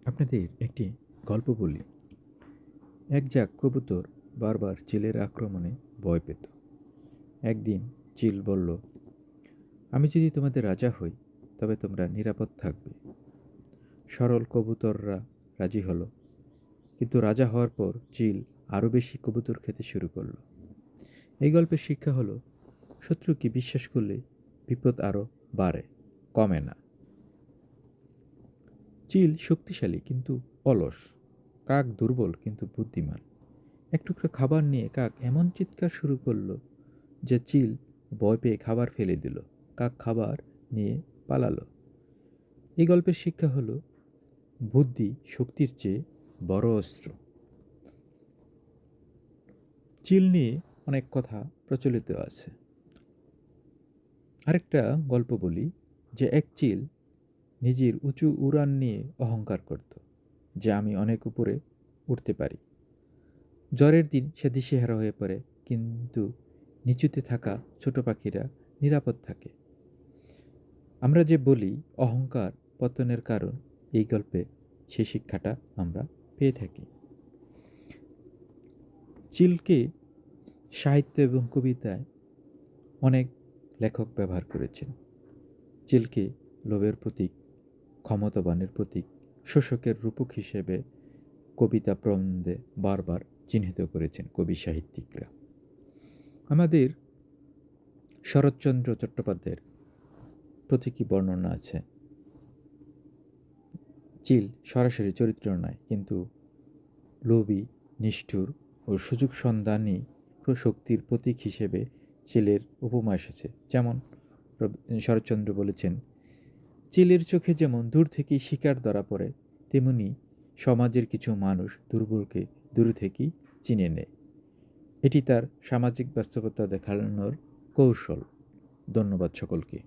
আপনাদের একটি গল্প বলি। এক ঝাঁক কবুতর বারবার চিলের আক্রমণে ভয় পেত। একদিন চিল বলল, আমি যদি তোমাদের রাজা হই তবে তোমরা নিরাপদ থাকবে। সরল কবুতররা রাজি হলো, কিন্তু রাজা হওয়ার পর চিল আরও বেশি কবুতর খেতে শুরু করলো। এই গল্পের শিক্ষা হলো, শত্রুকে বিশ্বাস করলে বিপদ আরও বাড়ে, কমে না। চিল শক্তিশালী কিন্তু অলস, কাক দুর্বল কিন্তু বুদ্ধিমান। এক টুকরো খাবার নিয়ে কাক এমন চিৎকার শুরু করলো যে চিল ভয় পেয়ে খাবার ফেলে দিল। কাক খাবার নিয়ে পালালো। এই গল্পের শিক্ষা হলো, বুদ্ধি শক্তির চেয়ে বড় অস্ত্র। চিল নিয়ে অনেক কথা প্রচলিত আছে। আরেকটা গল্প বলি, যে এক চিল নিজের উঁচু উড়ান নিয়ে অহংকার করত, যে আমি অনেক উপরে উঠতে পারি। ঝড়ের দিন সে দিশেহারা হয়ে পড়ে, কিন্তু নিচুতে থাকা ছোট পাখিরা নিরাপদ থাকে। আমরা যে বলি অহংকার পতনের কারণ, এই গল্পে সেই শিক্ষাটা আমরা পেয়ে থাকি। চিলকে সাহিত্য এবং কবিতায় অনেক লেখক ব্যবহার করেছেন। চিলকে লোভের প্রতীক, ক্ষমতাবানের প্রতীক, শোষকের রূপক হিসেবে কবিতা প্রবন্ধে বারবার চিহ্নিত করেছেন কবি সাহিত্যিকরা। আমাদের শরৎচন্দ্র চট্টোপাধ্যায়ের প্রতীকী বর্ণনা আছে। চিল সরাসরি চরিত্র নয়, কিন্তু লোভী, নিষ্ঠুর ও সুযোগ সন্ধানী শক্তির প্রতীক হিসেবে চিলের উপমা এসেছে। যেমন শরৎচন্দ্র বলেছেন, চিলের চোখে যেমন দূর থেকেই শিকার ধরা পড়ে, তেমনি সমাজের কিছু মানুষ দুর্বলকে দূর থেকেই চিনে নেয়। এটি তার সামাজিক বাস্তবতা দেখানোর কৌশল। ধন্যবাদ সকলকে।